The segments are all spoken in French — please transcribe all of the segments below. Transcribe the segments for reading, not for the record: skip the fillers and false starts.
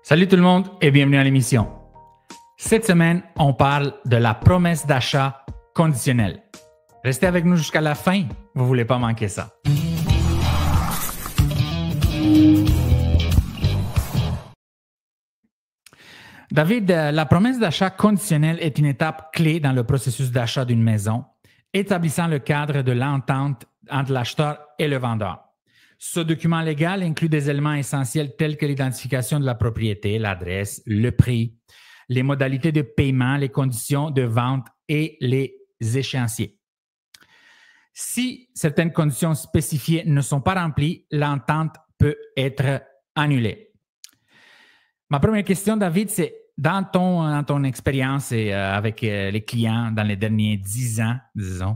Salut tout le monde et bienvenue à l'émission. Cette semaine, on parle de la promesse d'achat conditionnelle. Restez avec nous jusqu'à la fin, vous ne voulez pas manquer ça. David, la promesse d'achat conditionnelle est une étape clé dans le processus d'achat d'une maison, établissant le cadre de l'entente entre l'acheteur et le vendeur. Ce document légal inclut des éléments essentiels tels que l'identification de la propriété, l'adresse, le prix, les modalités de paiement, les conditions de vente et les échéanciers. Si certaines conditions spécifiées ne sont pas remplies, l'entente peut être annulée. Ma première question, David, c'est dans ton expérience et avec les clients dans les derniers 10 ans, disons,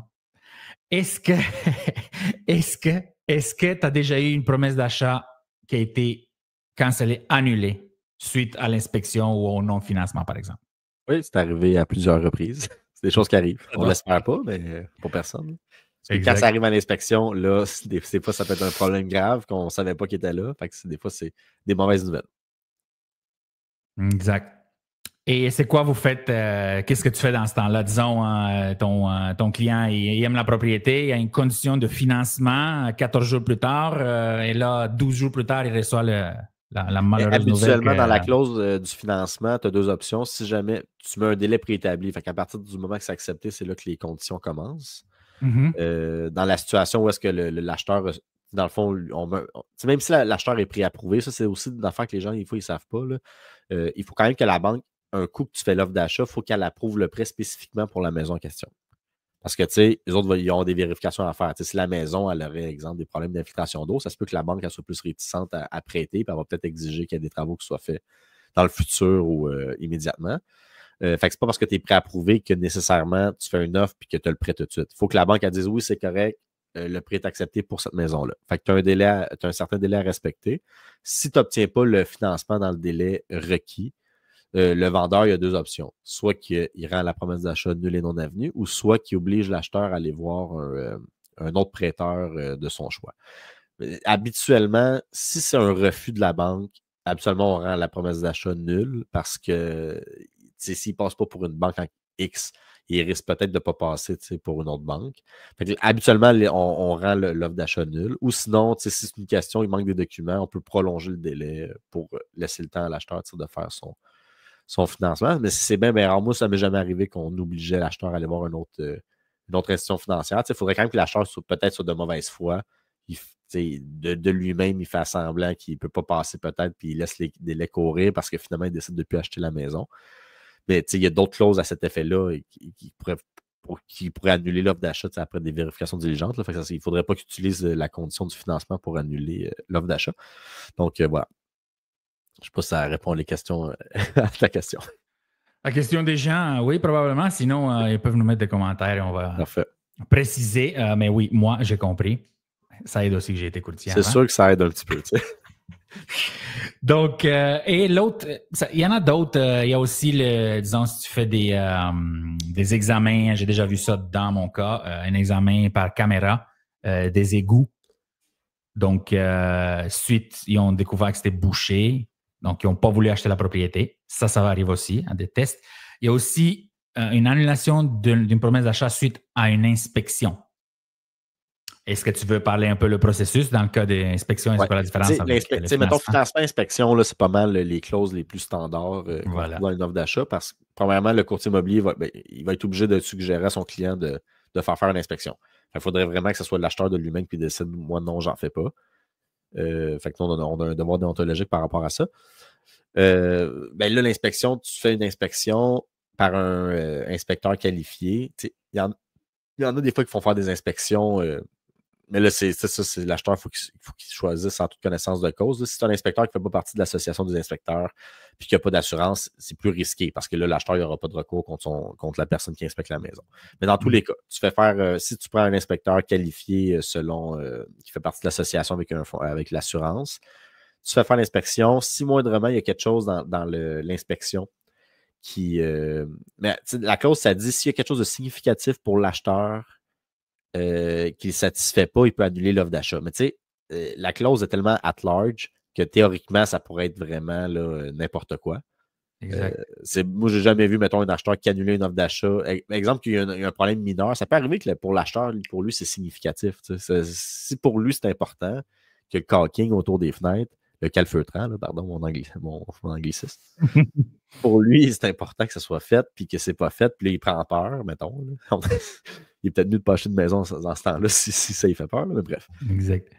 est-ce que tu as déjà eu une promesse d'achat qui a été cancellée, annulée suite à l'inspection ou au non-financement, par exemple? Oui, c'est arrivé à plusieurs reprises. C'est des choses qui arrivent. On ne l'espère pas, mais pour personne. Parce que quand ça arrive à l'inspection, là, des fois, ça peut être un problème grave qu'on ne savait pas qu'il était là. Fait que des fois, c'est des mauvaises nouvelles. Exact. Et c'est quoi vous faites? Qu'est-ce que tu fais dans ce temps-là? Disons, ton client, il aime la propriété, il a une condition de financement 14 jours plus tard, et là, 12 jours plus tard, il reçoit la malheureuse nouvelle. Habituellement, dans la clause du financement, tu as deux options. Si jamais tu mets un délai préétabli, fait qu'à partir du moment que c'est accepté, c'est là que les conditions commencent. Dans la situation où est-ce que l'acheteur, dans le fond, même si l'acheteur est préapprouvé, ça, c'est aussi une affaire que les gens, des fois, ils ne savent pas. Là. Il faut quand même que la banque, un coup que tu fais l'offre d'achat, il faut qu'elle approuve le prêt spécifiquement pour la maison en question. Parce que, tu sais, les autres, ils ont des vérifications à faire. Tu sais, si la maison, elle aurait, exemple, des problèmes d'infiltration d'eau, ça se peut que la banque, elle soit plus réticente à prêter, puis elle va peut-être exiger qu'il y ait des travaux qui soient faits dans le futur ou immédiatement. Fait que c'est pas parce que tu es préapprouvé que nécessairement tu fais une offre puis que tu as le prêt tout de suite. Il faut que la banque elle dise oui, c'est correct, le prêt est accepté pour cette maison-là. Fait que tu as un certain délai à respecter. Si tu n'obtiens pas le financement dans le délai requis, le vendeur, il y a deux options. Soit qu'il rend la promesse d'achat nulle et non avenue, ou soit qu'il oblige l'acheteur à aller voir un autre prêteur de son choix. Habituellement, si c'est un refus de la banque, habituellement, on rend la promesse d'achat nulle parce que s'il ne passe pas pour une banque en X, il risque peut-être de ne pas passer pour une autre banque. Fait que, habituellement, on rend l'offre d'achat nulle. Ou sinon, si c'est une question, il manque des documents, on peut prolonger le délai pour laisser le temps à l'acheteur de faire son financement. Mais si c'est bien rare, moi, ça ne m'est jamais arrivé qu'on obligeait l'acheteur à aller voir une autre institution financière. Il faudrait quand même que l'acheteur soit peut-être sur de mauvaise foi. De lui-même, il fait semblant qu'il ne peut pas passer peut-être, puis il laisse les délais courir parce que finalement, il décide de ne plus acheter la maison. Mais il y a d'autres clauses à cet effet-là qui pourraient annuler l'offre d'achat après des vérifications diligentes. Là. Il ne faudrait pas qu'il utilise la condition du financement pour annuler l'offre d'achat. Donc, voilà. Je ne sais pas si ça répond à ta question. La question des gens, oui, probablement. Sinon, ils peuvent nous mettre des commentaires et on va préciser. Mais oui, moi, j'ai compris. Ça aide aussi que j'ai été courtier. C'est sûr que ça aide un petit peu. Donc, et l'autre, il y en a d'autres. Il y a aussi, disons, si tu fais des examens, j'ai déjà vu ça dans mon cas, un examen par caméra des égouts. Donc, suite, ils ont découvert que c'était bouché. Donc, ils n'ont pas voulu acheter la propriété. Ça va arriver aussi à des tests. Il y a aussi une annulation d'une promesse d'achat suite à une inspection. Est-ce que tu veux parler un peu le processus dans le cas des inspections? C'est quoi la différence avec le financement? Mettons, financement, inspection, là, c'est pas mal les clauses les plus standards dans une offre d'achat parce que, premièrement, le courtier immobilier il va être obligé de suggérer à son client de faire une inspection. Il faudrait vraiment que ce soit l'acheteur de lui-même qui décide, moi, non, j'en fais pas. Fait que nous, on a un devoir déontologique par rapport à ça. Là, l'inspection, tu fais une inspection par un inspecteur qualifié. Il y en a des fois qui font faire des inspections... mais là, c'est l'acheteur, il faut qu'il choisisse en toute connaissance de cause. Là, si c'est un inspecteur qui ne fait pas partie de l'association des inspecteurs et qui n'a pas d'assurance, c'est plus risqué parce que là, l'acheteur n'aura pas de recours contre la personne qui inspecte la maison. Mais dans tous les cas, tu fais faire, si tu prends un inspecteur qualifié qui fait partie de l'association avec l'assurance, tu fais faire l'inspection. Si moindrement, il y a quelque chose dans l'inspection mais la clause, ça dit s'il y a quelque chose de significatif pour l'acheteur, qu'il ne satisfait pas, il peut annuler l'offre d'achat. Mais tu sais, la clause est tellement at large que théoriquement, ça pourrait être vraiment là, n'importe quoi. Exact. Moi, j'ai jamais vu, mettons, un acheteur qui annule une offre d'achat. Exemple, qu'il y a un problème mineur. Ça peut arriver que pour l'acheteur, pour lui, c'est significatif. Si pour lui, c'est important que le caulking autour des fenêtres, le calfeutrant, là, pardon, mon anglicisme. Pour lui, c'est important que ça soit fait, puis que c'est pas fait, puis là, il prend peur, mettons. Il est peut-être mieux de pas acheter une maison dans ce temps-là si ça lui fait peur, là, mais bref. Exact.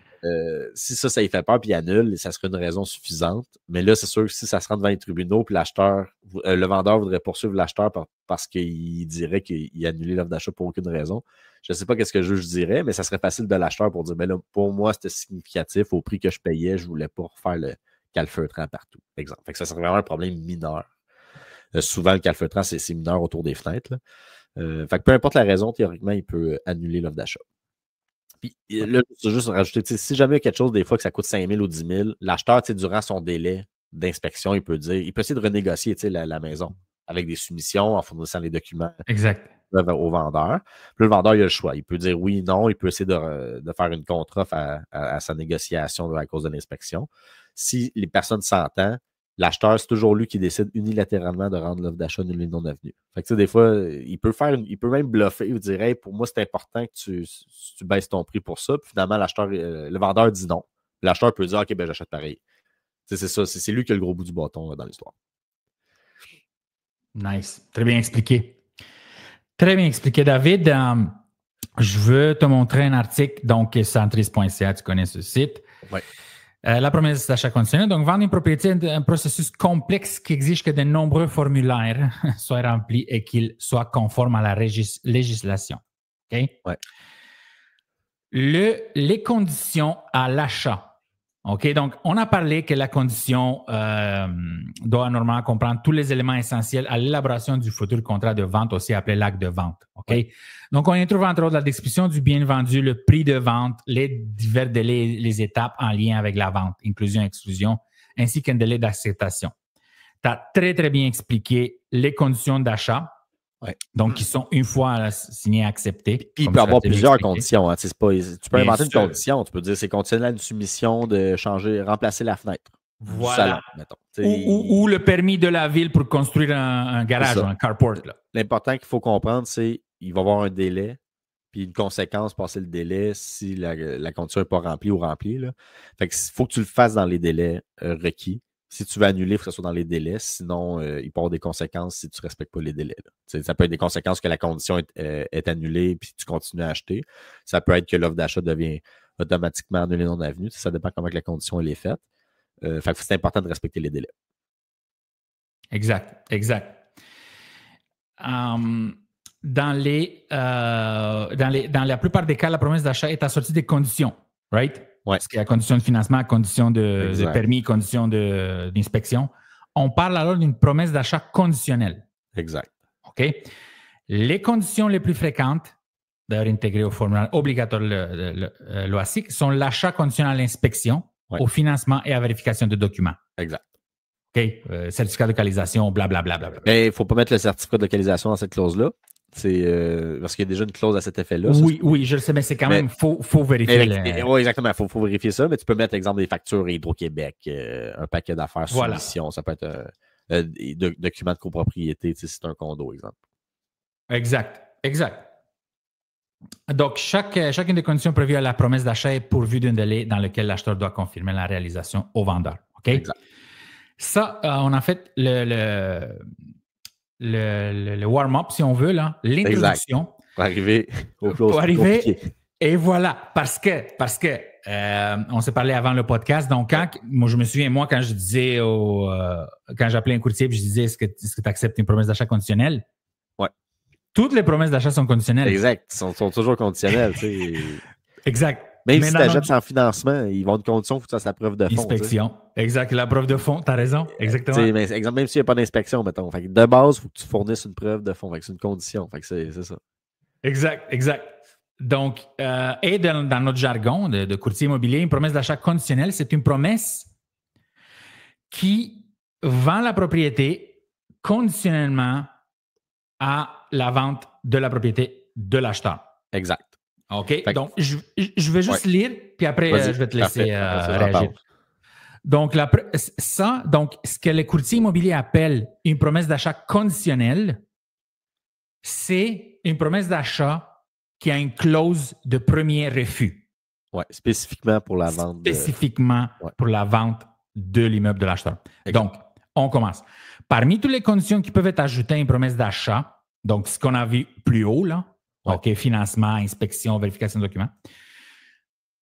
Si ça lui fait peur, puis il annule, ça serait une raison suffisante. Mais là, c'est sûr que si ça se rend devant les tribunaux, puis le vendeur voudrait poursuivre l'acheteur parce qu'il dirait qu'il a annulé l'offre d'achat pour aucune raison. Je ne sais pas qu'est-ce que le juge dirait, mais ça serait facile de l'acheteur pour dire, ben là, pour moi, c'était significatif. Au prix que je payais, je ne voulais pas refaire le calfeutrant partout, exemple. Fait que ça serait vraiment un problème mineur. Souvent, le calfeutrant, c'est mineur autour des fenêtres. Fait que peu importe la raison, théoriquement, il peut annuler l'offre d'achat. Puis là, je veux juste rajouter, si jamais il y a quelque chose, des fois, que ça coûte 5 000 ou 10 000, l'acheteur, durant son délai d'inspection, il peut essayer de renégocier la maison avec des soumissions en fournissant les documents au vendeur. Puis là, le vendeur, il a le choix. Il peut dire oui, non. Il peut essayer de faire une contre-offre à sa négociation à cause de l'inspection. Si les personnes s'entendent, l'acheteur, c'est toujours lui qui décide unilatéralement de rendre l'offre d'achat nulle et non avenue. Fait que des fois, il peut même bluffer ou dire hey, pour moi, c'est important que tu baisses ton prix pour ça. Puis finalement, le vendeur dit non. L'acheteur peut dire OK, ben j'achète pareil. C'est ça, c'est lui qui a le gros bout du bâton dans l'histoire. Nice. Très bien expliqué. Très bien expliqué, David. Je veux te montrer un article, donc centris.ca, tu connais ce site. Oui. La promesse d'achat conditionnel. Donc, vendre une propriété est un processus complexe qui exige que de nombreux formulaires soient remplis et qu'ils soient conformes à la législation. OK? Ouais. Les conditions à l'achat. OK? Donc, on a parlé que la condition doit normalement comprendre tous les éléments essentiels à l'élaboration du futur contrat de vente, aussi appelé l'acte de vente. OK? Ouais. Donc, on y trouve entre autres la description du bien vendu, le prix de vente, les divers délais, les étapes en lien avec la vente, inclusion, exclusion, ainsi qu'un délai d'acceptation. Tu as très, très bien expliqué les conditions d'achat. Ouais. Donc, qui sont une fois signées, acceptées. Puis il peut y avoir plusieurs conditions. Hein. Tu peux inventer une condition. Tu peux dire c'est conditionnel à une soumission de remplacer la fenêtre. Voilà. Du salon, mettons. Ou le permis de la ville pour construire un garage ou un carport. Là. L'important qu'il faut comprendre, c'est qu'il va y avoir un délai, puis une conséquence, passer le délai si la condition n'est pas remplie ou remplie. Là. Fait que faut que tu le fasses dans les délais requis. Si tu veux annuler, il faut que ce soit dans les délais. Sinon, il peut y avoir des conséquences si tu ne respectes pas les délais. Ça peut être des conséquences que la condition est annulée et puis tu continues à acheter. Ça peut être que l'offre d'achat devient automatiquement annulée non avenue. Ça dépend comment la condition elle est faite. Fait que c'est important de respecter les délais. Exact. Dans la plupart des cas, la promesse d'achat est assortie des conditions, right? Ouais. Parce qu'il y a condition de financement, condition de permis, condition d'inspection. On parle alors d'une promesse d'achat conditionnelle. Exact. OK? Les conditions les plus fréquentes, d'ailleurs intégrées au formulaire obligatoire l'OASIC, sont l'achat conditionnel à l'inspection, au financement et à vérification de documents. Exact. OK? Certificat de localisation, blablabla. Mais il ne faut pas mettre le certificat de localisation dans cette clause-là. Parce qu'il y a déjà une clause à cet effet-là. Oui, je le sais, mais c'est quand même, faut vérifier. Oui, exactement, il faut vérifier ça, mais tu peux mettre, exemple, des factures Hydro-Québec, un paquet d'affaires soumission. Ça peut être des documents de copropriété, si c'est un condo, exemple. Exact. Donc, chacune des conditions prévues à la promesse d'achat est pourvue d'un délai dans lequel l'acheteur doit confirmer la réalisation au vendeur. OK? Exact. Ça, on a fait le warm-up, si on veut, là, l'introduction. Pour arriver au close. Et voilà, parce que on s'est parlé avant le podcast. Donc, moi, je me souviens, quand je disais quand j'appelais un courtier et je disais est-ce que tu acceptes une promesse d'achat conditionnelle? Ouais. Toutes les promesses d'achat sont conditionnelles. Exact. Sont toujours conditionnelles. Exact. Même si tu achètes sans financement, ils vont de condition, il faut que tu fasses la preuve de fond. Inspection. Exact. La preuve de fond, tu as raison. Exactement. Mais, exemple, même s'il n'y a pas d'inspection, mettons. Fait que de base, il faut que tu fournisses une preuve de fond. Fait que c'est une condition. Fait que c'est ça. Exact. Donc, et dans notre jargon de courtier immobilier, une promesse d'achat conditionnelle, c'est une promesse qui vend la propriété conditionnellement à la vente de la propriété de l'acheteur. Exact. OK? Donc, je vais juste lire, puis après, je vais te laisser réagir. Donc, ce que les courtiers immobiliers appellent une promesse d'achat conditionnelle, c'est une promesse d'achat qui a une clause de premier refus. Oui, spécifiquement pour la vente. Pour la vente de l'immeuble de l'acheteur. Donc, on commence. Parmi toutes les conditions qui peuvent être ajoutées à une promesse d'achat, donc ce qu'on a vu plus haut, là, financement, inspection, vérification de documents.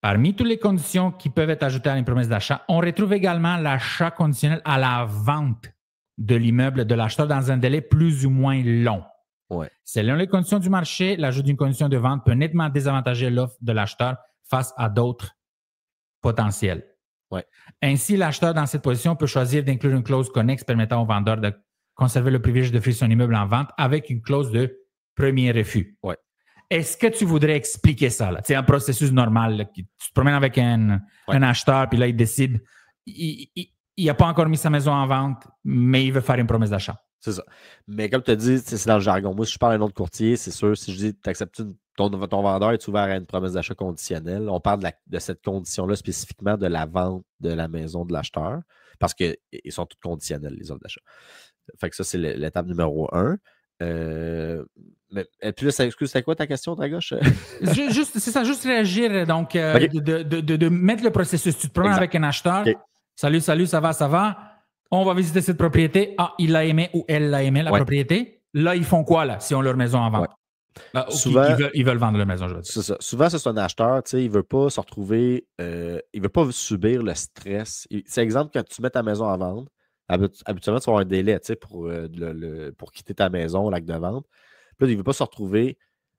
Parmi toutes les conditions qui peuvent être ajoutées à une promesse d'achat, on retrouve également l'achat conditionnel à la vente de l'immeuble de l'acheteur dans un délai plus ou moins long. Ouais. Selon les conditions du marché, l'ajout d'une condition de vente peut nettement désavantager l'offre de l'acheteur face à d'autres potentiels. Ouais. Ainsi, l'acheteur dans cette position peut choisir d'inclure une clause connexe permettant au vendeur de conserver le privilège d'offrir son immeuble en vente avec une clause de premier refus. Ouais. Est-ce que tu voudrais expliquer ça? C'est un processus normal. Là, tu te promènes avec un acheteur, puis là, il décide, il n'a pas encore mis sa maison en vente, mais il veut faire une promesse d'achat. C'est ça. Mais comme tu as dit, c'est dans le jargon. Moi, si je parle à un autre courtier, c'est sûr, si je dis tu acceptes ton vendeur est ouvert à une promesse d'achat conditionnelle, on parle de cette condition-là spécifiquement de la vente de la maison de l'acheteur, parce qu'ils sont toutes conditionnelles, les offres d'achat. Fait que ça, c'est l'étape numéro 1. Et puis là, c'était quoi ta question, Dragoche? C'est ça, juste réagir, donc, de mettre le processus. Tu te promènes avec un acheteur. Okay. Salut, ça va? On va visiter cette propriété. Ah, il l'a aimé ou elle l'a aimé, la propriété. Là, ils font quoi, là, si on leur maison en vente? Souvent, ils veulent vendre leur maison, je veux dire. C'est ça. Souvent, c'est un acheteur, tu sais, il ne veut pas se retrouver, il ne veut pas subir le stress. C'est exemple, quand tu mets ta maison en vente, habituellement, tu vas avoir un délai, tu sais, pour quitter ta maison au lac de vente. Puis là, il ne veut pas se retrouver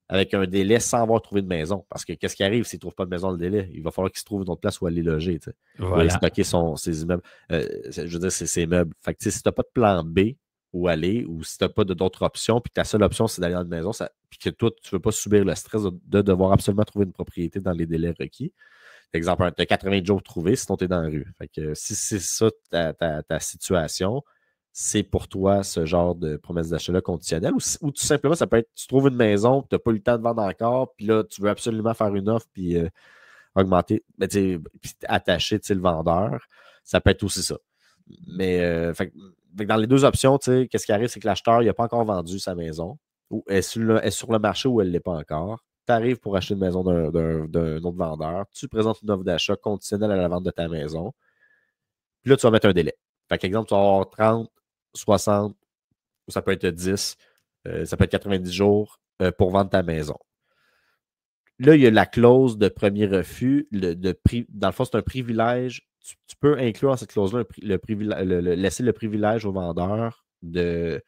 avec un délai sans avoir trouvé de maison. Parce que qu'est-ce qui arrive s'il ne trouve pas de maison le délai? Il va falloir qu'il se trouve une autre place où aller loger. Tu sais. Voilà. Il va stocker ses immeubles. Je veux dire, ses meubles. Fait que si tu n'as pas de plan B où aller, ou si tu n'as pas d'autres options, puis que ta seule option, c'est d'aller dans une maison, puis que toi, tu ne veux pas subir le stress de devoir absolument trouver une propriété dans les délais requis. Exemple, tu as 80 jours pour trouver, sinon tu es dans la rue. Fait que si c'est ça ta situation, c'est pour toi ce genre de promesse d'achat-là conditionnelle, ou tout simplement, ça peut être, tu trouves une maison, tu n'as pas eu le temps de vendre encore, puis là, tu veux absolument faire une offre, puis augmenter, puis attacher le vendeur. Ça peut être aussi ça. Mais fait dans les deux options, qu'est-ce qui arrive, c'est que l'acheteur, il n'a pas encore vendu sa maison, ou est sur le marché ou elle ne l'est pas encore. Tu arrives pour acheter une maison d'un autre vendeur, tu présentes une offre d'achat conditionnelle à la vente de ta maison, puis là, tu vas mettre un délai. Fait qu'exemple, tu vas avoir 30, 60, ou ça peut être 10, ça peut être 90 jours pour vendre ta maison. Là, il y a la clause de premier refus. Dans le fond, c'est un privilège. Tu peux inclure dans cette clause-là laisser le privilège au vendeur de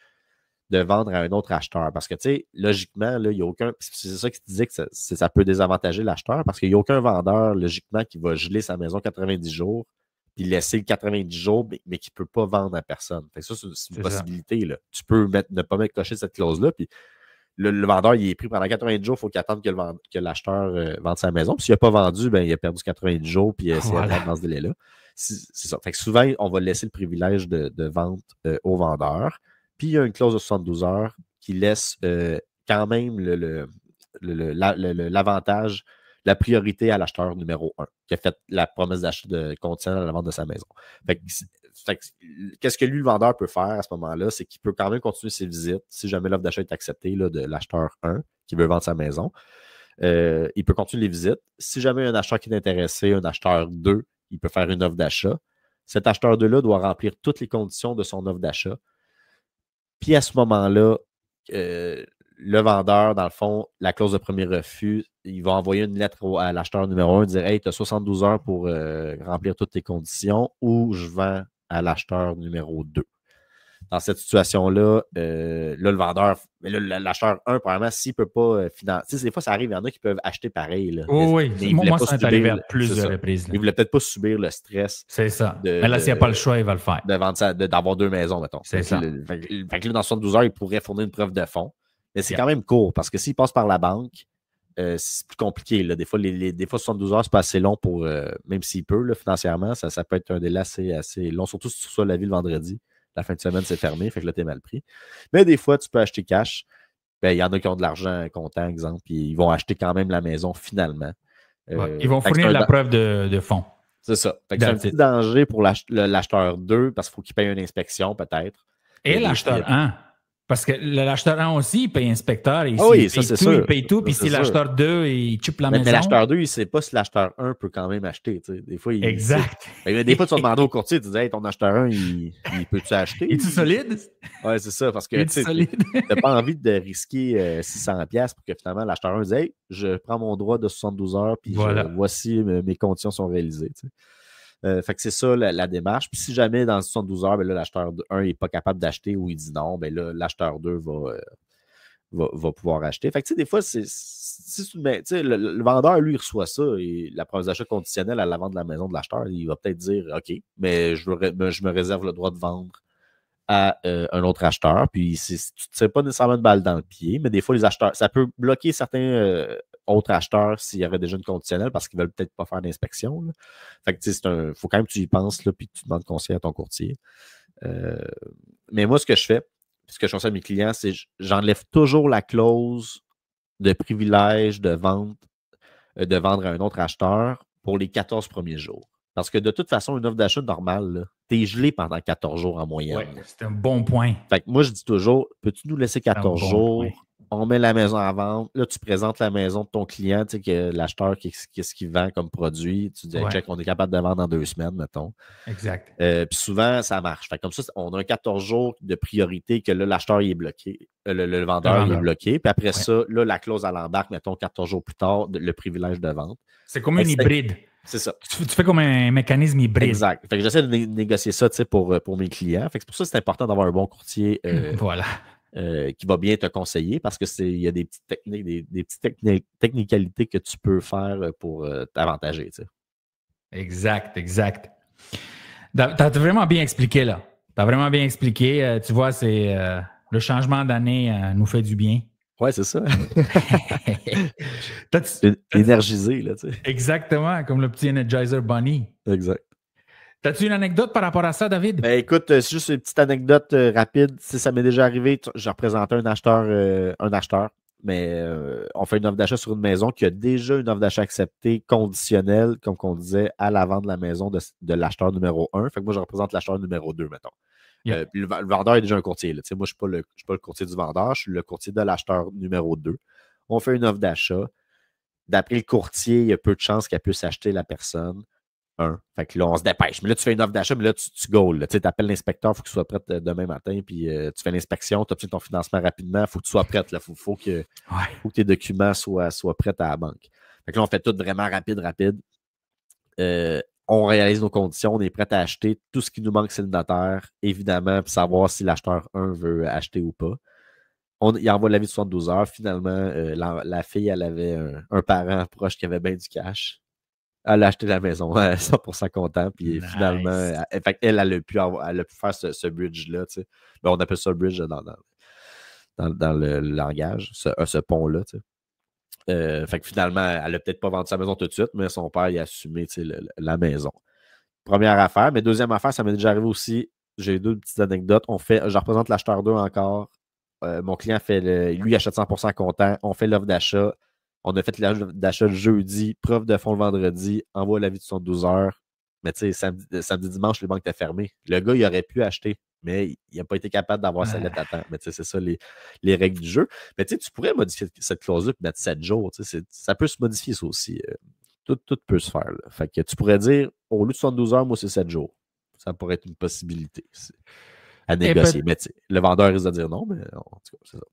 vendre à un autre acheteur. Parce que, tu sais, logiquement, là, il n'y a aucun. C'est ça qui te disait que ça peut désavantager l'acheteur parce qu'il n'y a aucun vendeur, logiquement, qui va geler sa maison 90 jours puis laisser 90 jours, mais qui ne peut pas vendre à personne. Fait que ça, c'est une possibilité. Là. Tu peux ne pas mettre cocher cette clause-là, puis le vendeur, il est pris pendant 90 jours, il faut qu'il attende que l'acheteur vende sa maison. Puis s'il n'a pas vendu, ben, il a perdu 90 jours, puis c'est dans ce délai-là. C'est ça. Fait que souvent, on va laisser le privilège de vente au vendeur. Puis il y a une clause de 72 heures qui laisse quand même l'avantage, la priorité à l'acheteur numéro 1 qui a fait la promesse d'achat conditionnelle à la vente de sa maison. Fait que, qu'est-ce que lui, le vendeur, peut faire à ce moment-là? C'est qu'il peut quand même continuer ses visites si jamais l'offre d'achat est acceptée là, de l'acheteur 1 qui veut vendre sa maison. Il peut continuer les visites. Si jamais un acheteur qui est intéressé, un acheteur 2, il peut faire une offre d'achat. Cet acheteur 2-là doit remplir toutes les conditions de son offre d'achat. Puis à ce moment-là, le vendeur, dans le fond, la clause de premier refus, il va envoyer une lettre à l'acheteur numéro 1 dire « Hey, tu as 72 heures pour remplir toutes tes conditions ou je vends à l'acheteur numéro 2. » Dans cette situation-là, le vendeur, mais là, l'acheteur 1, probablement, s'il ne peut pas financer. Des fois, ça arrive, il y en a qui peuvent acheter pareil. Là, oui. Moi, ça m'est arrivé à plusieurs reprises. Il ne voulait peut-être pas subir le stress. C'est ça. Mais là, s'il n'y a pas le choix, il va le faire. De vendre d'avoir deux maisons, mettons. C'est ça. Fait que là, dans 72 heures, il pourrait fournir une preuve de fonds. Mais c'est quand même court parce que s'il passe par la banque, c'est plus compliqué. Là. Des fois, 72 heures, c'est pas assez long pour. Même s'il peut, là, financièrement, ça peut être un délai assez long, surtout si tu reçois l'avis le vendredi. La fin de semaine, c'est fermé, fait que là, t'es mal pris. Mais des fois, tu peux acheter cash. Ben, il y en a qui ont de l'argent comptant, exemple, puis ils vont acheter quand même la maison finalement. Ils vont fournir la preuve de fonds. C'est ça. Fait que c'est un petit danger pour l'acheteur 2 parce qu'il faut qu'il paye une inspection peut-être. Et l'acheteur 1. Parce que l'acheteur 1 aussi, il paye inspecteur. Et oui, ça, c'est sûr. Il paye tout. Puis si l'acheteur 2, il chupe la maison. Mais l'acheteur 2, il ne sait pas si l'acheteur 1 peut quand même acheter. Tu sais. Des fois, exact. Des fois, tu vas demander au courtier, tu dis, hey, ton acheteur 1, il peut-tu acheter? Es-tu solide? Oui, c'est ça. Parce que tu n'as pas envie de risquer 600$ pour que finalement l'acheteur 1 dise, hey, je prends mon droit de 72 heures, puis voici mes conditions sont réalisées. Tu sais. Fait que c'est ça la démarche. Puis si jamais dans 72 heures, ben là, l'acheteur 1 n'est pas capable d'acheter ou il dit non, ben là, l'acheteur 2 va pouvoir acheter. Fait que tu sais, des fois, le vendeur, lui, il reçoit ça et la promesse d'achat conditionnelle à la vente de la maison de l'acheteur, il va peut-être dire OK, mais je me réserve le droit de vendre à un autre acheteur. Puis tu ne tires pas nécessairement une balle dans le pied, mais des fois, les acheteurs, ça peut bloquer certains autres acheteurs s'il y aurait déjà une conditionnelle parce qu'ils ne veulent peut-être pas faire d'inspection. Là. Fait que il faut quand même que tu y penses là, puis que tu demandes conseil à ton courtier. Mais moi, ce que je fais, ce que je conseille à mes clients, c'est que j'enlève toujours la clause de privilège de vendre à un autre acheteur pour les 14 premiers jours. Parce que de toute façon, une offre d'achat normale, tu es gelé pendant 14 jours en moyenne. Oui, c'est un bon point. Fait que moi, je dis toujours, peux-tu nous laisser 14 jours? Point. On met la maison à vendre. Là, tu présentes la maison de ton client, tu sais, que l'acheteur, qu'est-ce qu'il vend comme produit. Tu dis, check, on est capable de vendre en 2 semaines, mettons. Exact. Puis souvent, ça marche. Fait que comme ça, on a un 14 jours de priorité que là, l'acheteur, il est bloqué. Le vendeur, il est bloqué. Puis après ça, là, la clause à l'embarque, mettons, 14 jours plus tard, le privilège de vente. C'est comme une hybride. C'est ça. Tu fais comme un mécanisme hybride. Exact. Fait que j'essaie de négocier ça, tu sais, pour mes clients. Fait que c'est pour ça que c'est important d'avoir un bon courtier. Voilà. Qui va bien te conseiller parce qu'il y a des petites techniques, des petites technicalités que tu peux faire pour t'avantager. Tu sais. Exact. Tu as vraiment bien expliqué, là. Tu as vraiment bien expliqué. Tu vois, c'est le changement d'année nous fait du bien. Ouais, c'est ça. Énergisé, là, tu sais. Exactement, comme le petit Energizer Bunny. Exact. As-tu une anecdote par rapport à ça, David? Ben écoute, c'est juste une petite anecdote rapide. Si ça m'est déjà arrivé, j'ai représenté un acheteur, mais on fait une offre d'achat sur une maison qui a déjà une offre d'achat acceptée conditionnelle, comme on disait, à la vente de la maison de l'acheteur numéro 1. Fait que moi, je représente l'acheteur numéro 2, mettons. Yeah. Puis le vendeur est déjà un courtier. Là. Moi, je ne suis pas le courtier du vendeur, je suis le courtier de l'acheteur numéro 2. On fait une offre d'achat. D'après le courtier, il y a peu de chances qu'elle puisse acheter la personne. Fait que là, on se dépêche. Mais là, tu fais une offre d'achat, mais là, tu goals. Tu appelles l'inspecteur, il faut que tu sois prête demain matin, puis tu fais l'inspection, tu obtiens ton financement rapidement, il faut que tu sois prête. Il faut que tes documents soient prêts à la banque. Fait que là, on fait tout vraiment rapide. On réalise nos conditions, on est prêt à acheter. Tout ce qui nous manque, c'est le notaire, évidemment, pour savoir si l'acheteur 1 veut acheter ou pas. Il envoie l'avis de 72 heures. Finalement, la fille, elle avait un parent proche qui avait bien du cash. Elle a acheté la maison, 100% content. Puis finalement, elle a pu faire ce bridge-là. Tu sais. Ben, on appelle ça le bridge dans le langage, ce pont-là. Tu sais. Fait que finalement, elle n'a peut-être pas vendu sa maison tout de suite, mais son père il a assumé tu sais, la maison. Première affaire. Mais deuxième affaire, ça m'est déjà arrivé aussi. J'ai 2 petites anecdotes. Je représente l'acheteur 2 encore. Mon client lui achète 100% content. On fait l'offre d'achat. On a fait l'offre d'achat le jeudi, preuve de fonds le vendredi, envoie l'avis de 72 heures. Mais tu sais, samedi, dimanche, les banques étaient fermées. Le gars, il aurait pu acheter, mais il n'a pas été capable d'avoir sa lettre à temps. Mais tu sais, c'est ça les règles du jeu. Mais tu sais, tu pourrais modifier cette clause-là et mettre 7 jours. Tu sais, ça peut se modifier, ça aussi. Tout peut se faire. Là. Fait que tu pourrais dire, au lieu de 72 heures, moi, c'est 7 jours. Ça pourrait être une possibilité à négocier. Mais le vendeur risque de dire non, mais en tout cas, c'est ça.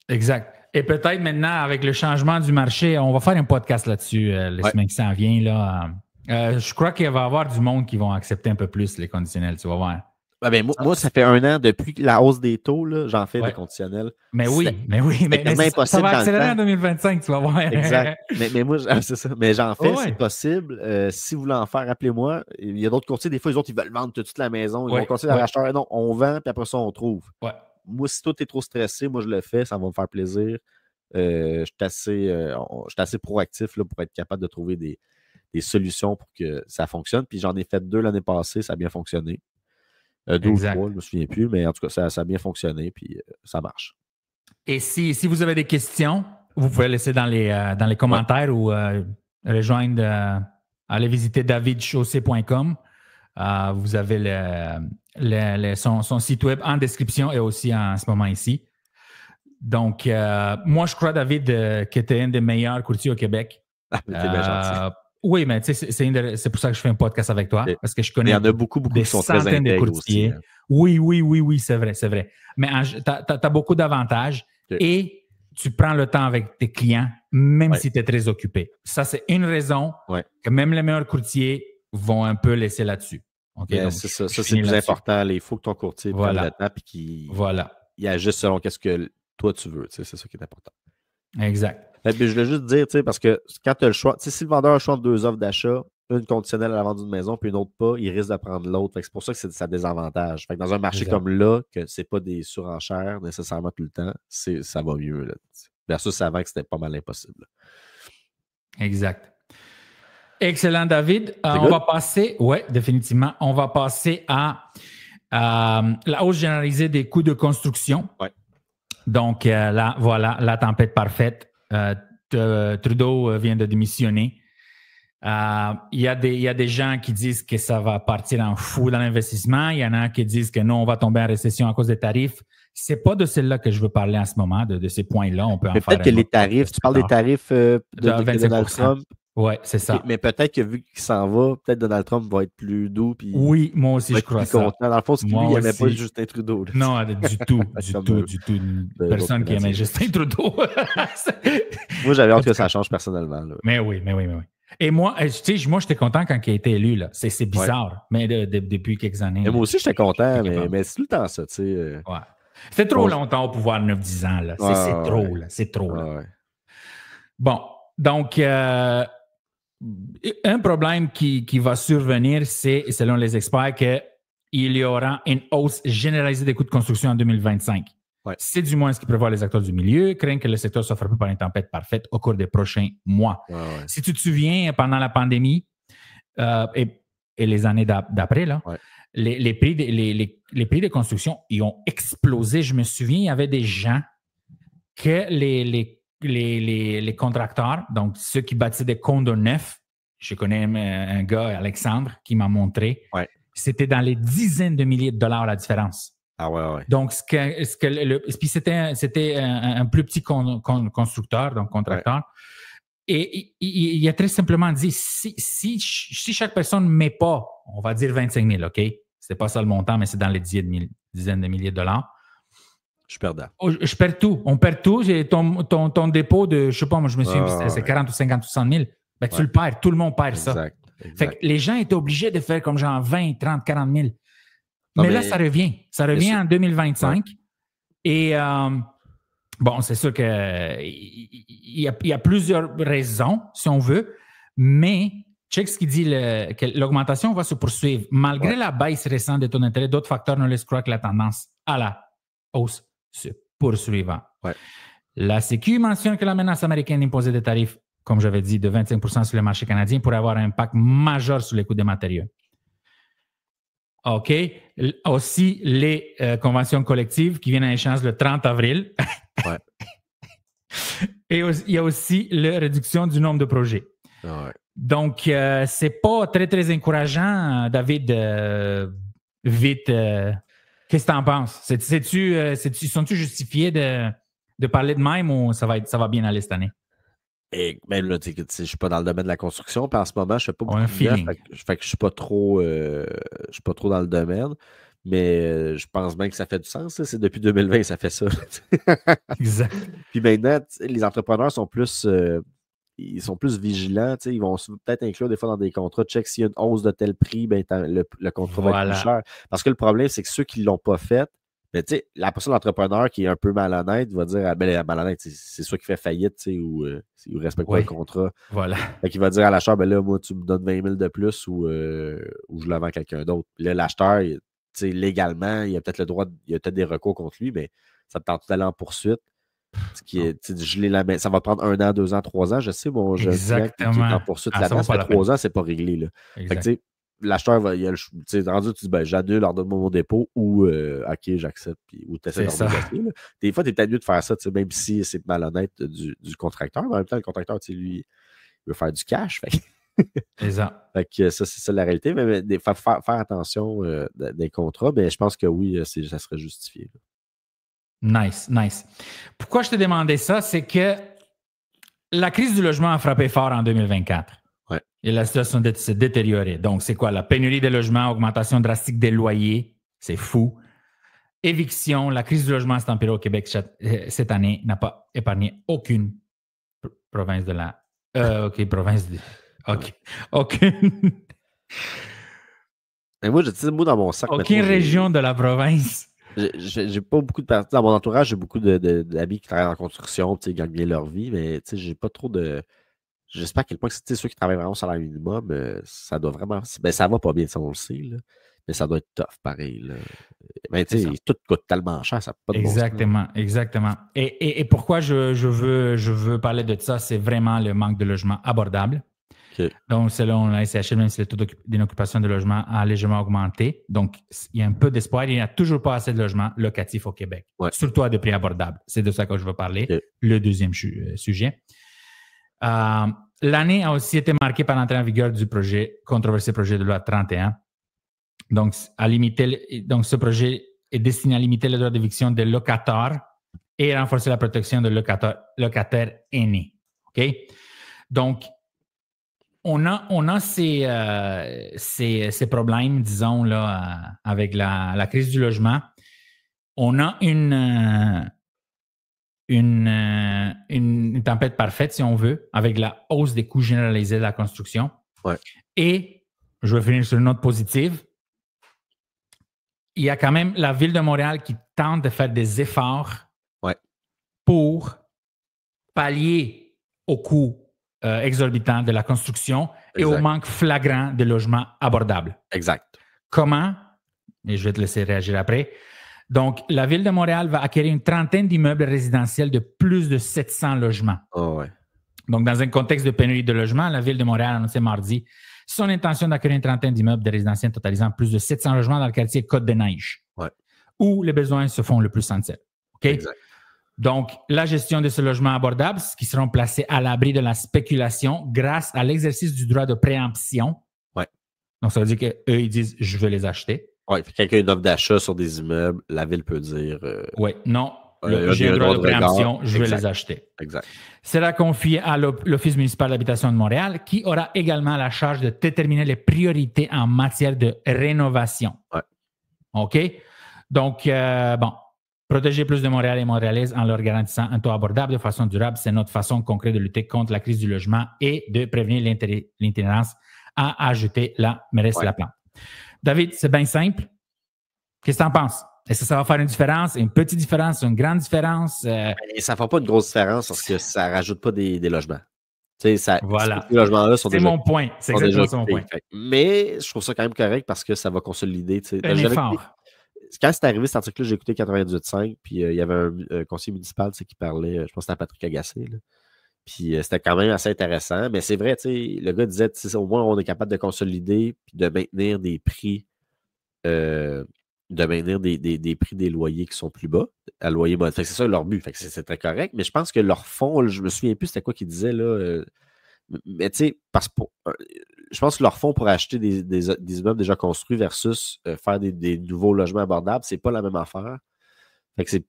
Exact. Et peut-être maintenant, avec le changement du marché, on va faire un podcast là-dessus les semaines qui s'en viennent. Là. Je crois qu'il va y avoir du monde qui vont accepter un peu plus les conditionnels, tu vas voir. Moi, ça fait 1 an, depuis la hausse des taux, là, j'en fais des conditionnels. Mais impossible ça va accélérer en 2025, tu vas voir. Exact. mais moi, c'est ça. Mais j'en fais, c'est possible. Si vous voulez en faire, appelez-moi. Il y a d'autres courtiers, des fois, les autres, ils veulent vendre toute la maison. Ils vont continuer à racheter. Non, on vend, puis après ça, on trouve. Ouais. Moi, si toi, tu es trop stressé, moi, je le fais, ça va me faire plaisir. Je suis assez proactif là, pour être capable de trouver des solutions pour que ça fonctionne. Puis j'en ai fait 2 l'année passée, ça a bien fonctionné. 2 ou 3, je ne me souviens plus, mais en tout cas, ça a bien fonctionné, puis ça marche. Et si vous avez des questions, vous pouvez laisser dans les commentaires ou rejoindre allez visiter davidchaussé.com. Vous avez son site web en description et aussi en ce moment ici. Donc, moi, je crois, David, que tu es un des meilleurs courtiers au Québec. Ah, mais t'es bien gentil. Oui, mais tu sais, c'est pour ça que je fais un podcast avec toi, parce que je connais il y en a beaucoup des qui sont très centaines de courtiers. aussi, hein. Oui, c'est vrai. Mais tu as beaucoup d'avantages et tu prends le temps avec tes clients, même si tu es très occupé. Ça, c'est une raison que même les meilleurs courtiers vont un peu laisser là-dessus. Okay? Donc, c'est ça. Ça, c'est le plus important. Il faut que ton courtier prenne le temps et qu'il ajuste selon ce que toi, tu veux. C'est ça qui est important. Exact. Et puis, je voulais juste dire, parce que quand tu as le choix, si le vendeur a le choix de 2 offres d'achat, une conditionnelle à la vente d'une maison, puis une autre pas, il risque de prendre l'autre. C'est pour ça que ça désavantage. Fait que dans un marché comme là, que c'est pas des surenchères nécessairement tout le temps, ça va mieux. Là, versus avant que c'était pas mal impossible. Exact. Excellent, David. On va passer, définitivement, on va passer à la hausse généralisée des coûts de construction. Ouais. Donc, là, voilà, la tempête parfaite. Trudeau vient de démissionner. Il y a des gens qui disent que ça va partir en fou dans l'investissement. Il y en a qui disent que non, on va tomber en récession à cause des tarifs. C'est pas de celle-là que je veux parler en ce moment, de ces points-là. On peut en faire peut-être que les tarifs, tu parles des tarifs de Donald Trump. Oui, c'est ça. Mais peut-être que vu qu'il s'en va, peut-être Donald Trump va être plus doux. Puis oui, moi aussi, je crois ça. Content. Dans le fond, c'est qu'il n'aimait pas Justin Trudeau. Là. Non, du tout. Personne qui aimait Justin Trudeau. Moi, j'avais hâte que ça change personnellement. Là. Mais oui. Et moi, j'étais content quand il a été élu. Là. C'est bizarre, mais depuis quelques années. Et moi aussi, j'étais content, mais c'est tout le temps ça. Tu sais, C'était trop longtemps au pouvoir, 9-10 ans. Là. C'est trop. Là. C'est trop. Là. Bon, donc, un problème qui va survenir, c'est, selon les experts, qu'il y aura une hausse généralisée des coûts de construction en 2025. Ouais. C'est du moins ce que prévoient les acteurs du milieu, craignent que le secteur soit frappé par une tempête parfaite au cours des prochains mois. Ouais. Si tu te souviens, pendant la pandémie et les années d'après, là, les prix de construction, ils ont explosé. Je me souviens, il y avait des gens que les contracteurs, donc ceux qui bâtissaient des condos neufs, je connais un gars, Alexandre, qui m'a montré, c'était dans les dizaines de milliers de dollars la différence. Ah ouais. Donc, puis c'était un plus petit constructeur, donc contracteur. Ouais. Et il a très simplement dit, si chaque personne ne met pas, on va dire 25 000, OK? C'est pas ça le montant, mais c'est dans les dizaines de milliers de dollars. Je suis perdant. Je perds tout. On perd tout. Ton dépôt de, je sais pas, moi, je me souviens, c'est 40 ou 50 ou 100 000. Ben, tu le perds. Tout le monde perd ça. Fait que les gens étaient obligés de faire comme genre 20, 30, 40 000. Mais là, ça revient. Ça revient en 2025. Ouais. Et bon, c'est sûr qu'il y a plusieurs raisons, si on veut, mais check ce qu'il dit, que l'augmentation va se poursuivre. Malgré la baisse récente des taux d'intérêt, d'autres facteurs ne laissent croire que la tendance à la hausse se poursuivant. Ouais. La Sécu mentionne que la menace américaine d'imposer des tarifs, comme j'avais dit, de 25% sur le marché canadien pourrait avoir un impact majeur sur les coûts des matériaux. OK. Aussi, les conventions collectives qui viennent à échéance le 30 avril. Ouais. Et il y a aussi la réduction du nombre de projets. Ouais. Donc, c'est pas très, très encourageant, David. Vite, qu'est-ce que tu en penses? Sont-tu justifiés de parler de même ou ça va bien aller cette année? Et même là, je ne suis pas dans le domaine de la construction, puis en ce moment, je ne fais pas beaucoup de fait que je ne suis pas trop dans le domaine, mais je pense bien que ça fait du sens. Là. C'est depuis 2020 que ça fait ça. Exact. Puis maintenant, les entrepreneurs sont plus vigilants. Ils vont peut-être inclure des fois dans des contrats, check s'il y a une hausse de tel prix, ben, le contrat va être plus cher. Parce que le problème, c'est que ceux qui ne l'ont pas fait, mais tu sais, la personne d'entrepreneur qui est un peu malhonnête va dire, malhonnête, c'est soit qui fait faillite, ou il ne respecte pas le contrat. Voilà. Fait qu'il va dire à l'acheteur, ben là, moi, tu me donnes 20 000 de plus ou je le vends à quelqu'un d'autre. Puis là, l'acheteur, légalement, il a peut-être le droit, il y a peut-être des recours contre lui, mais ça te tente d'aller en poursuite. Ce qui est, ça va prendre 1 an, 2 ans, 3 ans. Je sais, mon jeune client qui est en poursuite là-dedans, ça fait 3 ans, c'est pas réglé. Là. Fait que, tu sais, l'acheteur, rendu, tu dis, ben, j'annule, leur donne-moi mon dépôt ou, OK, j'accepte. Ou tu essaies de renégocier. Des fois, tu es peut-être mieux de faire ça, même si c'est malhonnête du contracteur. Mais en même temps, le contracteur, lui, il veut faire du cash. Fait. C'est ça. Fait que ça, c'est ça la réalité. Mais faire attention des contrats, mais je pense que oui, ça serait justifié. Nice. Pourquoi je te demandais ça? C'est que la crise du logement a frappé fort en 2024. Ouais. Et la situation s'est détériorée. Donc, c'est quoi? La pénurie des logements, augmentation drastique des loyers. C'est fou. Éviction. La crise du logement s'est empirée au Québec cette année, n'a pas épargné aucune province de la... province de... OK. Aucune... Mais moi, dans mon sac... Aucune région de la province... J'ai pas beaucoup de personnes. Dans mon entourage, j'ai beaucoup d'amis qui travaillent en construction, qui gagnent bien leur vie, mais j'ai pas trop de. J'espère à quel point que ceux qui travaillent vraiment sur salaire minimum, ça doit vraiment. Ben, ça va pas bien, ça, on le sait, là, mais ça doit être tough, pareil. Là. Mais tout coûte tellement cher, ça n'a pas de Exactement. Et pourquoi je veux parler de ça, c'est vraiment le manque de logements abordables. Okay. Donc, selon la SCHL, même si le taux d'inoccupation de logements a légèrement augmenté, donc il y a un peu d'espoir. Il n'y a toujours pas assez de logements locatifs au Québec, surtout à des prix abordables. C'est de ça que je veux parler, le deuxième sujet. L'année a aussi été marquée par l'entrée en vigueur du controversé projet de loi 31. Donc, ce projet est destiné à limiter le droit d'éviction des locataires et renforcer la protection des locataires aînés. OK? Donc, on a ces problèmes, disons, là, avec la crise du logement. On a une tempête parfaite, si on veut, avec la hausse des coûts généralisés de la construction. Ouais. Et, je vais finir sur une note positive, il y a quand même la Ville de Montréal qui tente de faire des efforts pour pallier aux coûts exorbitant de la construction et au manque flagrant de logements abordables. Exact. Comment? Et je vais te laisser réagir après. Donc, la Ville de Montréal va acquérir une trentaine d'immeubles résidentiels de plus de 700 logements. Oh, ouais. Donc, dans un contexte de pénurie de logements, la Ville de Montréal a annoncé mardi son intention d'acquérir une trentaine d'immeubles de résidentiels totalisant plus de 700 logements dans le quartier Côte-des-Neiges, où les besoins se font le plus sentir. OK? Exact. Donc, la gestion de ces logements abordables, qui seront placés à l'abri de la spéculation grâce à l'exercice du droit de préemption. Ouais. Donc, ça veut dire qu'eux, ils disent « je veux les acheter ». Oui, quelqu'un a une offre d'achat sur des immeubles, la Ville peut dire... oui, non, j'ai un droit de préemption, je vais les acheter. Exact. Sera confié à l'Office municipal d'habitation de Montréal, qui aura également la charge de déterminer les priorités en matière de rénovation. Ouais. OK? Donc, protéger plus de Montréal et Montréalaises en leur garantissant un taux abordable de façon durable, c'est notre façon concrète de lutter contre la crise du logement et de prévenir l'itinérance, a ajouté la mairesse Laplante. David, c'est bien simple. Qu'est-ce que tu en penses? Est-ce que ça va faire une différence? Une petite différence? Une grande différence? Ça ne fait pas une grosse différence parce que ça ne rajoute pas des logements. Voilà. Ces logements-là sont déjà... C'est mon point. C'est exactement mon point. Mais je trouve ça quand même correct parce que ça va consolider. Un effort. Quand c'est arrivé cet article-là, j'ai écouté 98.5, puis il y avait un conseiller municipal qui parlait, je pense que c'était Patrick Agacé. Là. Puis c'était quand même assez intéressant. Mais c'est vrai, le gars disait au moins on est capable de consolider puis de maintenir des prix des prix des loyers qui sont plus bas, à loyer bas. C'est ça leur but. Fait que c'est très correct. Mais je pense que leur fonds, je me souviens plus c'était quoi qu'ils disaient là. Mais tu sais, je pense que leur fonds pour acheter des immeubles déjà construits versus faire des nouveaux logements abordables, c'est pas la même affaire. Fait que c'est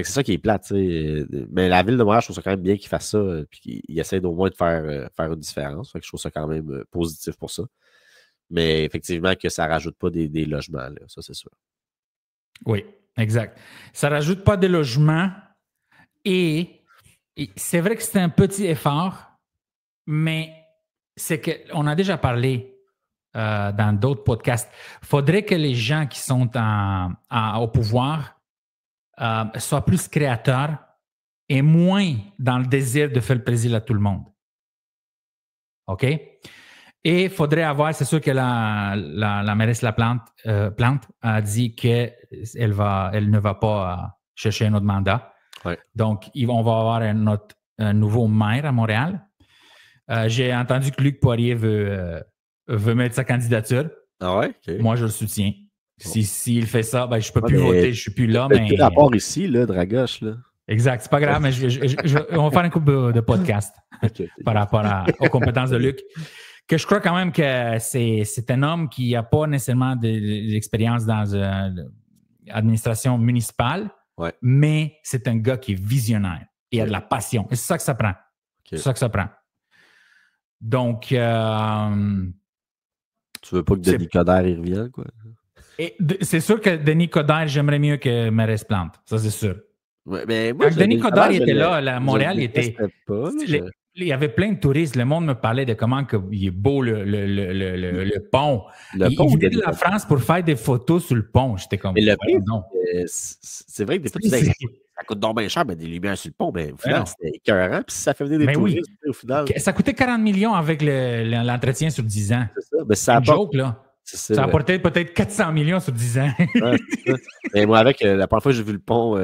ça qui est plate, t'sais. Mais la Ville de Montréal, je trouve ça quand même bien qu'ils fassent ça, puis qu'ils essaient au moins de faire une différence. Fait que je trouve ça quand même positif pour ça. Mais effectivement, que ça ne rajoute pas des logements, là, ça c'est sûr. Oui, exact. Ça ne rajoute pas de logements et c'est vrai que c'est un petit effort, mais c'est qu'on a déjà parlé dans d'autres podcasts. Il faudrait que les gens qui sont au pouvoir soient plus créateurs et moins dans le désir de faire le plaisir à tout le monde. OK? Et il faudrait avoir, c'est sûr que la mairesse Laplante a dit qu'elle ne va pas chercher un autre mandat. Ouais. Donc, on va avoir un nouveau maire à Montréal. J'ai entendu que Luc Poirier veut mettre sa candidature. Ah ouais? Okay. Moi, je le soutiens. S'il fait ça, je ne peux plus voter, je ne suis plus là. Mais le rapport ici, là, Dragoche, là. Exact, c'est pas grave, mais on va faire une couple de podcasts okay. par rapport aux compétences de Luc. Que je crois quand même que c'est un homme qui n'a pas nécessairement de l'expérience dans l'administration municipale, mais c'est un gars qui est visionnaire et a de la passion. Et c'est ça que ça prend. C'est ça que ça prend. Donc, tu veux pas que Denis Coderre y revienne, quoi? C'est sûr que Denis Coderre, j'aimerais mieux que Maurice Plante. Ça, c'est sûr. Ouais, mais moi, quand Denis Coderre était là, à Montréal, il y avait plein de touristes. Le monde me parlait de comment il est beau le pont. Il venait de la France pour faire des photos sur le pont. J'étais comme... Mais le pire, c'est vrai que des fois, tu dis, ça coûte donc bien cher, mais des lumières sur le pont, mais au final, c'était écœurant. Puis ça fait venir des touristes, au final. Ça coûtait 40 millions avec l'entretien sur 10 ans. C'est ça. Mais c'est un joke, là. Ça apportait peut-être 400 millions sur 10 ans. Mais moi, avec la première fois que j'ai vu le pont,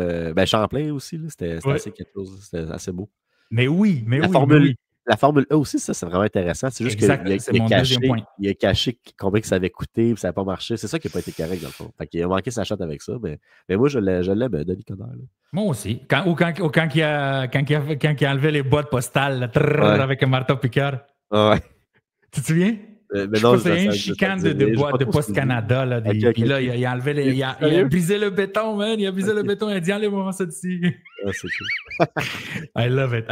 Champlain aussi, c'était assez quelque chose. C'était assez beau. Mais oui. La Formule E aussi, ça, c'est vraiment intéressant. C'est juste qu'il a caché combien que ça avait coûté, puis ça n'a pas marché. C'est ça qui n'a pas été correct, dans le fond. Fait qu'il a manqué sa shot avec ça. Mais moi, je l'aime, Denis Coderre. Moi aussi. Quand il a enlevé les boîtes postales avec un marteau piqueur. Ouais. Tu te souviens? Mais non, c'est une chicane de boîte de Post Canada. Là, puis là, il a enlevé il a brisé le béton, man. Il a brisé le béton. Il a dit enlève-moi ça d'ici. C'est cool. I love it.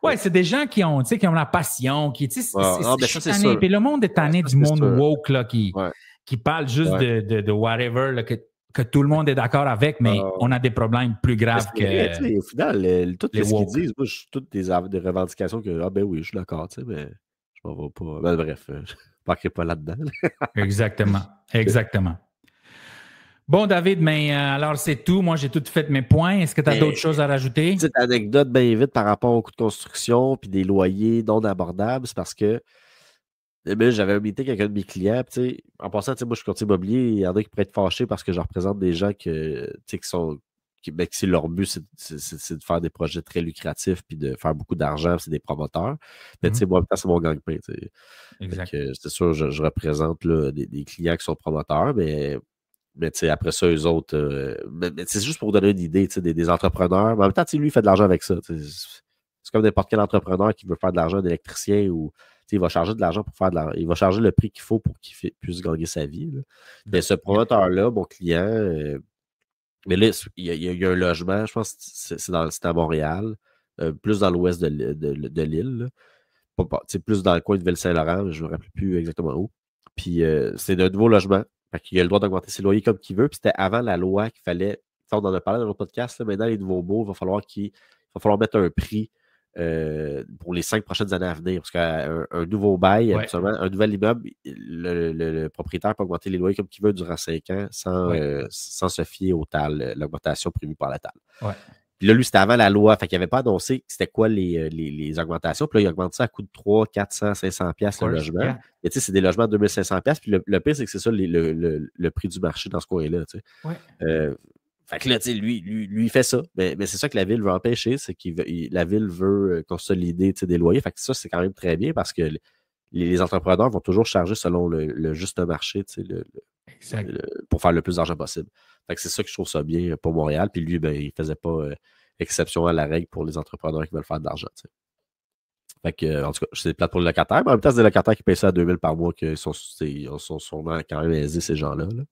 Ouais, c'est des gens qui ont la passion, qui, tu sais, c'est sûr. Puis le monde est tanné du monde woke, là, qui parle juste de whatever, là, que tout le monde est d'accord avec, mais on a des problèmes plus graves que. Au final, tout ce qu'ils disent, moi, toutes des revendications que, ben oui, je suis d'accord, tu sais, mais. Je m'en vais pas. Ben, bref, je ne marquerai pas là-dedans. Exactement. Bon, David, mais alors c'est tout. Moi, j'ai tout fait mes points. Est-ce que tu as d'autres choses à rajouter? Petite anecdote bien vite par rapport au coût de construction puis des loyers non abordables, c'est parce que j'avais un meeting avec un de mes clients. En passant, moi, je suis courtier immobilier. Il y en a qui pourraient être fâchés parce que je représente des gens qui sont. Que leur but, c'est de faire des projets très lucratifs puis de faire beaucoup d'argent, c'est des promoteurs. Mais moi, en même temps, c'est mon gagne-pain. Exact. C'est sûr, je représente là, des clients qui sont promoteurs, mais après ça, eux autres, c'est juste pour vous donner une idée des entrepreneurs. Mais en même temps, lui, il fait de l'argent avec ça. C'est comme n'importe quel entrepreneur qui veut faire de l'argent d'électricien ou il va charger de l'argent pour faire de l'argent. Il va charger le prix qu'il faut pour qu'il puisse gagner sa vie. Là. Mais ce promoteur-là, mon client, mais là, il y a un logement, je pense que c'est à Montréal, plus dans l'ouest de l'île, plus dans le coin de Ville-Saint-Laurent, je ne me rappelle plus exactement où. Puis c'est un nouveau logement. Fait qu'il a le droit d'augmenter ses loyers comme qu'il veut. Puis c'était avant la loi qu'il fallait. On en a parlé dans notre podcast. Là, maintenant, les nouveaux baux, il va falloir mettre un prix pour les 5 prochaines années à venir. Parce qu'un nouveau bail, un nouvel immeuble, le propriétaire peut augmenter les loyers comme qu'il veut durant 5 ans sans se fier au TAL, l'augmentation prévue par la TAL. Ouais. Puis là, lui, c'était avant la loi. Fait qu'il n'avait pas annoncé c'était quoi les augmentations. Puis là, il augmente ça à coût de 300, 400, 500 $, le logement. Yeah. Et tu sais, c'est des logements à 2500 $. Puis le pire, c'est que c'est ça le prix du marché dans ce coin-là. Tu sais. Ouais. Fait que là, tu sais, lui, il fait ça. Mais c'est ça que la ville veut empêcher, c'est que la ville veut consolider des loyers. Fait que ça, c'est quand même très bien parce que les entrepreneurs vont toujours charger selon le juste marché, pour faire le plus d'argent possible. Fait que c'est ça que je trouve ça bien pour Montréal. Puis lui, il faisait pas exception à la règle pour les entrepreneurs qui veulent faire de l'argent. T'sais. Fait que, en tout cas, c'est plate pour le locataire, mais en même temps, c'est des locataires qui payent ça à 2000 par mois qui sont sûrement quand même aisés, ces gens-là. Là.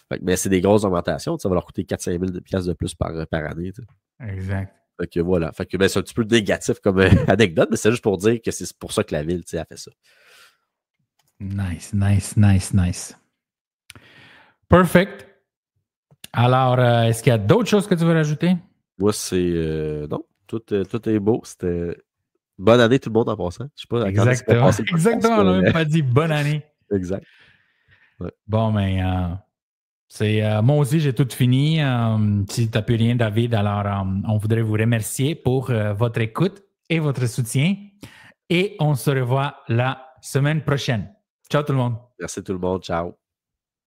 Fait que, mais c'est des grosses augmentations. Ça va leur coûter 4-5 000 $ de plus par année. T'sais. Exact. Fait que voilà. Fait que c'est un petit peu négatif comme anecdote, mais c'est juste pour dire que c'est pour ça que la ville a fait ça. Nice. Perfect. Alors, est-ce qu'il y a d'autres choses que tu veux rajouter? Moi, c'est... non, tout est beau. C'était... Bonne année tout le monde en passant. Je sais pas. Exactement, on n'a même pas dit bonne année. Exact. Ouais. Bon, mais moi aussi, j'ai tout fini. Si tu n'as plus rien, David, alors on voudrait vous remercier pour votre écoute et votre soutien. Et on se revoit la semaine prochaine. Ciao tout le monde. Merci tout le monde. Ciao.